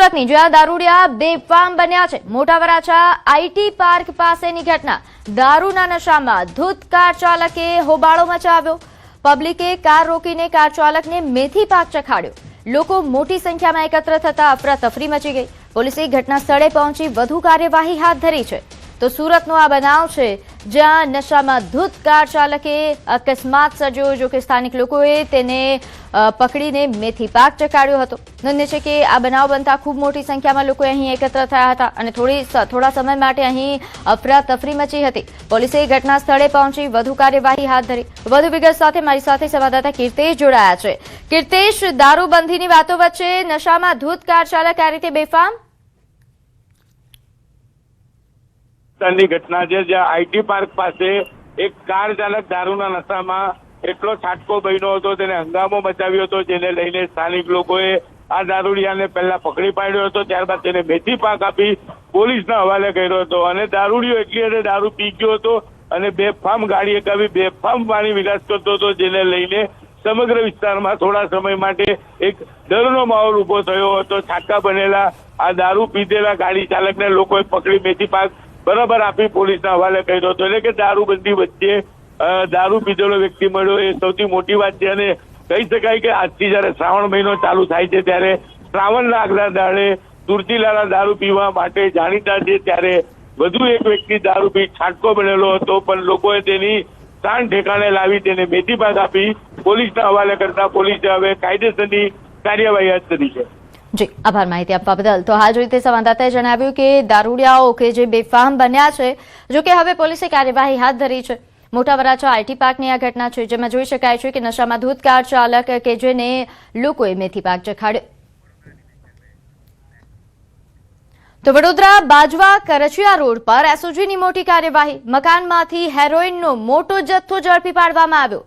સુરતની જ્યાં દારૂડિયા બેફામ બન્યા છે। મોટા વરાછા આઈટી પાર્ક પાસેની ઘટના। દારૂના નશામાં ધૂત કાર ચાલકે હોબાળો મચાવ્યો। પબ્લિકે કાર રોકીને કાર ચાલકને મેથી પાક ચખાડ્યો। લોકો મોટી સંખ્યામાં એકત્ર થતા અફરાતફરી મચી ગઈ। પોલીસે ઘટના સ્થળે પહોંચી વધુ કાર્યવાહી હાથ ધરી છે। તો સુરતનો આ બનાવ છે જ્યાં નશામાં ધૂત કાર ચાલકે અકસ્માત સર્જ્યો। જો કે સ્થાનિક લોકોએ તેને પકડીને મેથી પાક ચખાડ્યો હતો। નોંધનીય છે કે આ બનાવ બનતા ખૂબ મોટી સંખ્યામાં લોકો અહીં એકત્ર થયા હતા અને થોડા સમય માટે અહીં અફરાતફરી મચી હતી। પોલીસે ઘટના સ્થળે પહોંચી વધુ કાર્યવાહી હાથ ધરી। વધુ વિગત સાથે મારી સાથે સંવાદદાતા કીર્તેશ જોડાયા છે। કીર્તેશ, દારૂબંધીની વાતો વચ્ચે નશામાં ધૂત કાર ચાલક આ રીતે બેફામ? ની ઘટના છે જ્યાં આઈટી પાર્ક પાસે એક કાર ચાલક દારૂના નશામાં એટલો છાટકો બન્યો હતો, તેને હંગામો મચાવ્યો હતો, જેને લઈને સ્થાનિક લોકોએ આ દારૂડિયાને પહેલા પકડી પાડ્યો હતો, ત્યારબાદ તેને મેથી પાક આપી પોલીસના હવાલે કર્યો હતો અને દારૂડિયો એટલી હદે દારૂ પી ગયો હતો અને બેફામ ગાડી હકાવી બેફામ પાણી વિલાસ કરતો હતો, જેને લઈને સમગ્ર વિસ્તારમાં થોડા સમય માટે એક ડરનો માહોલ ઉભો થયો હતો। છાટકા બનેલા આ દારૂ પીધેલા ગાડી ચાલકને લોકોએ પકડી મેથી પાક બરાબર આપી પોલીસના હવાલે કર્યો હતો। એટલે કે દારૂબંધી વચ્ચે દારૂ પીધેલો વ્યક્તિ મળ્યો એ સૌથી મોટી વાત છે અને કહી શકાય કે આજથી જયારે શ્રાવણ મહિનો ચાલુ થાય છે ત્યારે શ્રાવણના આગલા દાડે તુલસીલાલા દારૂ પીવા માટે જાણીતા છે, ત્યારે વધુ એક વ્યક્તિ દારૂ પી છાટકો બનેલો હતો, પણ લોકોએ તેની શાન ઠેકાણે લાવી તેને મેથી પાક આપી પોલીસના હવાલે કરતા પોલીસે હવે કાયદેસરની કાર્યવાહી હાથ ધરી છે। જી, આભાર માહિતી આપવા બદલ। તો હાલ રીતે સંવાદદાતાએ જણાવ્યું કે દારૂડિયાઓ કે જે બેફામ બન્યા છે, જો કે હવે પોલીસે કાર્યવાહી હાથ ધરી છે। મોટા વરાછા આઈટી પાર્કની આ ઘટના છે જેમાં જોઈ શકાય છે કે નશામાં ધૂત કાર ચાલક કે જેને લોકોએ મેથી પાક ચખાડ્યો। તો વડોદરા બાજવા કરચિયા રોડ પર એસઓજીની મોટી કાર્યવાહી। મકાનમાંથી હેરોઇનનો મોટો જથ્થો ઝડપી પાડવામાં આવ્યો।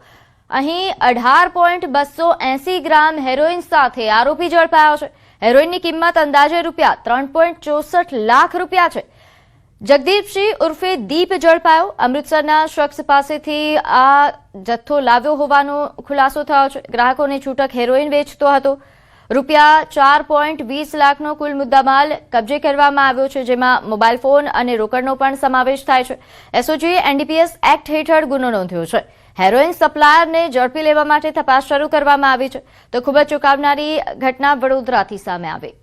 અહીં 18.280 ગ્રામ હેરોઇન સાથે આરોપી ઝડપાયો છે। હેરોઇનની કિંમત અંદાજે રૂપિયા 3.64 લાખ રૂપિયા છે। જગદીપસિંહ ઉર્ફે દીપ ઝડપાયો। અમૃતસરના શખ્સ પાસેથી આ જથ્થો લાવ્યો હોવાનો ખુલાસો થયો છે। ગ્રાહકોને છૂટક હેરોઇન વેચતો હતો। રૂપિયા 4.20 લાખનો કુલ મુદ્દામાલ કબજે કરવામાં આવ્યો છે, જેમાં મોબાઈલ ફોન અને રોકડનો પણ સમાવેશ થાય છે। એસઓજીએ એનડીપીએસ એક્ટ હેઠળ ગુનો નોંધ્યો છે। હેરોઇન સપ્લાયરને ઝડપી લેવા માટે તપાસ શરૂ કરવામાં આવી છે। તો ખૂબ જ ચોંકાવનારી ઘટના વડોદરાથી સામે આવી।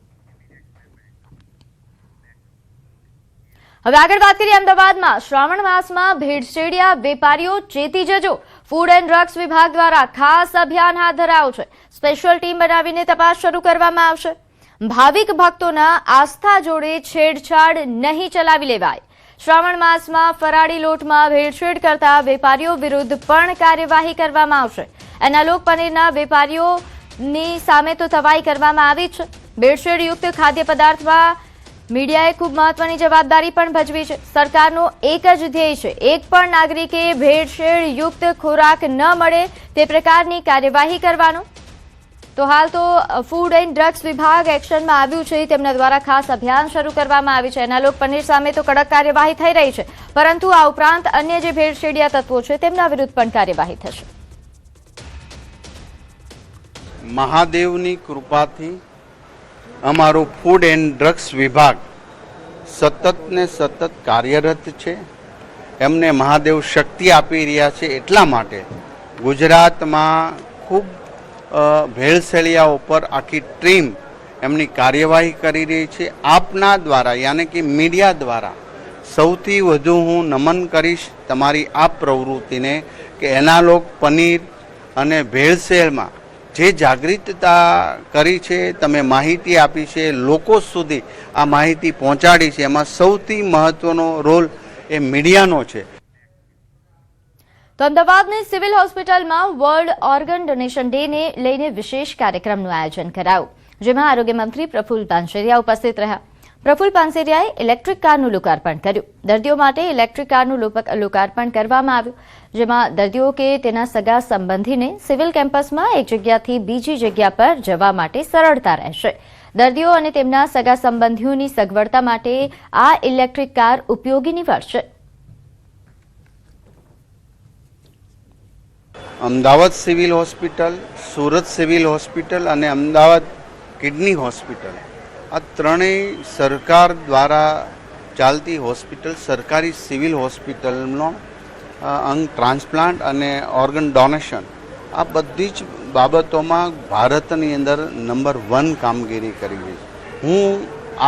હવે આગળ વાત કરીએ અમદાવાદમાં। શ્રાવણ માસમાં ભેળસેળિયા વેપારીઓ ચેતી જજો। ફૂડ એન્ડ ડ્રગ્સ વિભાગ દ્વારા ખાસ અભિયાન હાથ ધરાયું છે। સ્પેશિયલ ટીમ બનાવીને તપાસ શરૂ કરવામાં આવશે। ભાવિક ભક્તોના આસ્થા જોડે છેડછાડ નહીં ચલાવી લેવાય। શ્રાવણ માસમાં ફરાળી લોટમાં ભેળસેળ કરતા વેપારીઓ વિરુદ્ધ પણ કાર્યવાહી કરવામાં આવશે। એનાલોગ પનીરના વેપારીઓની સામે તો તવાઈ કરવામાં આવી છે। ભેળસેળયુક્ત ખાદ્ય પદાર્થમાં મીડિયાએ ખૂબ મહત્વની જવાબદારી પણ ભજવી છે। સરકારનો એક જ ધ્યેય છે, એક પણ નાગરિકે ભેળસેળયુક્ત ખોરાક ન મળે તે પ્રકારની કાર્યવાહી કરવાનો। તો હાલ તો ફૂડ એન્ડ ડ્રગ્સ વિભાગ એક્શનમાં આવ્યું છે। તેમના દ્વારા ખાસ અભિયાન શરૂ કરવામાં આવ્યું છે। એનાલોગ પનીર સામે તો કડક કાર્યવાહી થઈ રહી છે, પરંતુ આ ઉપરાંત અન્ય જે ભેળસેળિયા તત્વો છે તેમના વિરુદ્ધ પણ કાર્યવાહી થશે। મહાદેવની કૃપાથી અમારું ફૂડ એન્ડ ડ્રગ્સ વિભાગ સતત ને સતત કાર્યરત છે। એમને મહાદેવ શક્તિ આપી રહ્યા છે, એટલા માટે ગુજરાતમાં ખૂબ ભેળસેળિયા ઉપર આખી ટીમ એમની કાર્યવાહી કરી રહી છે। આપના દ્વારા યાની કે મીડિયા દ્વારા સૌથી વધુ હું નમન કરીશ તમારી આ પ્રવૃત્તિને કે એનાલોગ પનીર અને ભેળસેળમાં જે જાગૃતતા કરી છે, તમે માહિતી આપી છે, લોકો સુધી આ માહિતી પહોંચાડી છે, એમાં સૌથી મહત્વનો રોલ એ મીડિયાનો છે। તો અમદાવાદની સિવિલ હોસ્પિટલમાં વર્લ્ડ ઓર્ગન ડોનેશન ડેને લઈને વિશેષ કાર્યક્રમનું આયોજન કરાયું, જેમાં આરોગ્ય મંત્રી પ્રફુલ્લ પાનસેરિયા ઉપસ્થિત રહ્યા। પ્રફુલ્લ પાનસેરિયાએ ઇલેક્ટ્રિક કારનું લોકાર્પણ કર્યું। દર્દીઓ માટે ઇલેક્ટ્રિક કારનું લોકાર્પણ કરવામાં આવ્યું, જેમાં દર્દીઓ કે તેના સગા સંબંધીને સિવિલ કેમ્પસમાં એક જગ્યાથી બીજી જગ્યા પર જવા માટે સરળતા રહેશે। દર્દીઓ અને તેમના સગા સંબંધીઓની સગવડતા માટે આ ઇલેક્ટ્રિક કાર ઉપયોગી નીવડશે। Ahmedabad civil hospital, Surat civil hospital અને અમદાવાદ કિડની હોસ્પિટલ આ ત્રણેય સરકાર દ્વારા ચાલતી હોસ્પિટલ, સરકારી સિવિલ હોસ્પિટલનો અંગ ટ્રાન્સપ્લાન્ટ અને ઓર્ગન ડોનેશન, આ બધી જ બાબતોમાં ભારતની અંદર નંબર 1 કામગીરી કરી રહી છે. હું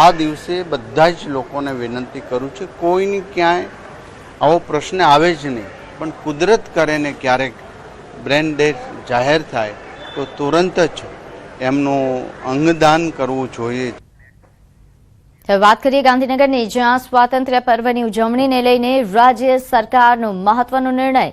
આ દિવસે બધા જ લોકોને વિનંતી કરું છું, કોઈની ક્યાંય આવો પ્રશ્ન આવે જ નહીં, પણ કુદરત કરે ને ક્યારેક બ્રેન ડેથ જાહેર થાય તો તુરંત જ એમનું અંગદાન કરવું જોઈએ. હવે વાત કરીએ ગાંધીનગરની, જ્યાં સ્વાતંત્ર્ય પર્વની ઉજવણીને લઈને રાજ્ય સરકારનો મહત્વનો નિર્ણય.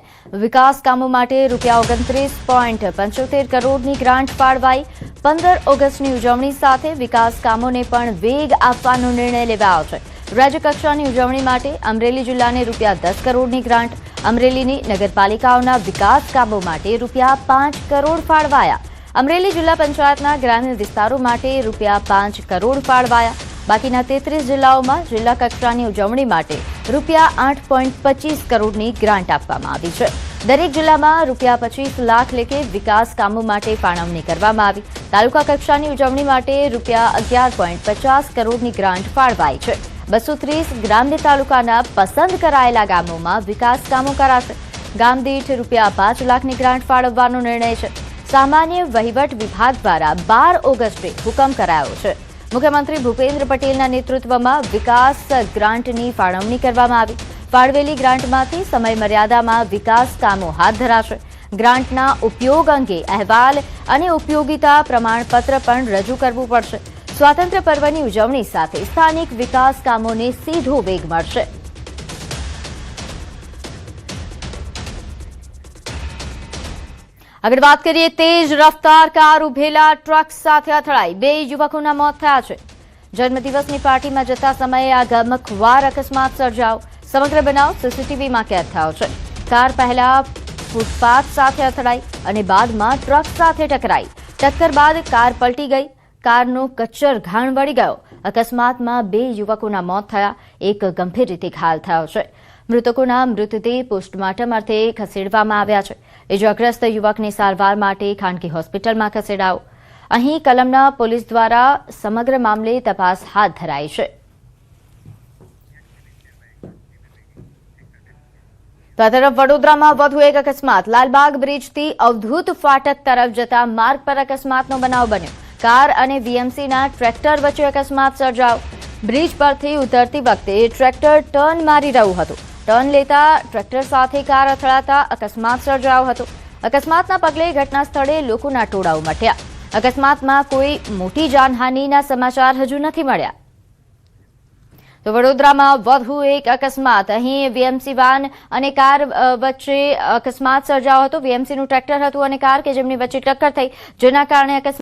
વિકાસ કામો માટે ₹29.75 કરોડની ગ્રાન્ટ ફાળવાઈ. 15 ઓગસ્ટની ઉજવણી સાથે વિકાસ કામોને પણ વેગ આપવાનો નિર્ણય લેવાયો છે. રાજ્ય કક્ષાની ઉજવણી માટે અમરેલી જિલ્લાને ₹10 કરોડની ગ્રાન્ટ, અમરેલીની નગરપાલિકાઓના વિકાસ કામો માટે ₹5 કરોડ ફાળવાયા. અમરેલી જિલ્લા પંચાયતના ગ્રામ્ય વિસ્તારો માટે ₹5 કરોડ ફાળવાયા. બાકીના 33 જિલ્લાઓમાં જિલ્લા કક્ષાની ઉજવણી માટે ₹8.25 કરોડની ગ્રાન્ટ આપવામાં આવી છે. દરેક જિલ્લામાં ₹25 લાખ લેખે વિકાસ કામો માટે ફાળવણી કરવામાં આવી. તાલુકા કક્ષાની ઉજવણી માટે ₹11.50 કરોડની ગ્રાન્ટ ફાળવાઈ છે. 230 ગ્રામ્ય તાલુકાના પસંદ કરાયેલા ગામોમાં વિકાસ કામો કરાશે. ગામ દીઠ ₹5 લાખની ગ્રાન્ટ ફાળવવાનો નિર્ણય છે. સામાન્ય વહીવટ વિભાગ દ્વારા 12 ઓગસ્ટે હુકમ કરાયો છે. મુખ્યમંત્રી ભૂપેન્દ્ર પટેલના નેતૃત્વમાં વિકાસ ગ્રાન્ટની ફાળવણી કરવામાં આવી. ફાળવેલી ગ્રાન્ટમાંથી સમય મર્યાદામાં વિકાસ કામો હાથ ધરાશે. ગ્રાન્ટના ઉપયોગ અંગે અહેવાલ અને ઉપયોગિતા પ્રમાણપત્ર પણ રજૂ કરવું પડશે. સ્વાતંત્ર્ય પર્વની ઉજવણી સાથે સ્થાનિક વિકાસ કામોને સીધો વેગ મળશે. આગળ વાત કરીએ, તેજ રફતાર કાર ઉભેલા ટ્રક સાથે અથડાઈ 2 યુવકોના મોત થયા છે. જન્મદિવસની પાર્ટીમાં જતા સમયે આ ગમખ્વાર અકસ્માત સર્જાયો. સમગ્ર બનાવ સીસીટીવીમાં કેદ થયો છે. કાર પહેલા ફૂટપાથ સાથે અથડાઈ અને બાદમાં ટ્રક સાથે ટકરાઈ. ટક્કર બાદ કાર પલટી ગઈ. કારનો કચ્ચર ઘાણ વળી ગયો. અકસ્માતમાં 2 યુવકોના મોત થયા, એક ગંભીર રીતે ઘાયલ થયો છે. મૃતકોના મૃતદેહ પોસ્ટમોર્ટમ અર્થે ખસેડવામાં આવ્યા છે. ઇજાગ્રસ્ત યુવકને સારવાર માટે ખાનગી હોસ્પિટલમાં ખસેડાયો. અહીં કલમના પોલીસ દ્વારા સમગ્ર મામલે તપાસ હાથ ધરાઈ છે. તો આ તરફ વડોદરામાં વધુ એક અકસ્માત. લાલબાગ બ્રિજથી અવધૂત ફાટક તરફ જતા માર્ગ પર અકસ્માતનો બનાવ બન્યો. કાર અને વીએમસીના ટ્રેક્ટર વચ્ચે અકસ્માત સર્જાયો. બ્રિજ પરથી ઉતરતી વખતે ટ્રેક્ટર ટર્ન મારી રહ્યું હતું. ટર્ન લેતા ટ્રેક્ટર સાથે કાર અથડાતા અકસ્માત સર્જાયો હતો. અકસ્માતના પગલે ઘટના સ્થળે લોકોના ટોળા ઉમટ્યા. અકસ્માતમાં કોઈ મોટી જાનહાનિના સમાચાર હજુ નથી મળ્યા. તો વડોદરામાં વધુ એક અકસ્માત. અહીં વીએમસી વાન અને કાર વચ્ચે અકસ્માત સર્જાયો હતો. વીએમસીનું ટ્રેક્ટર હતું અને કાર કે જેમની વચ્ચે ટક્કર થઈ, જેના કારણે અકસ્માત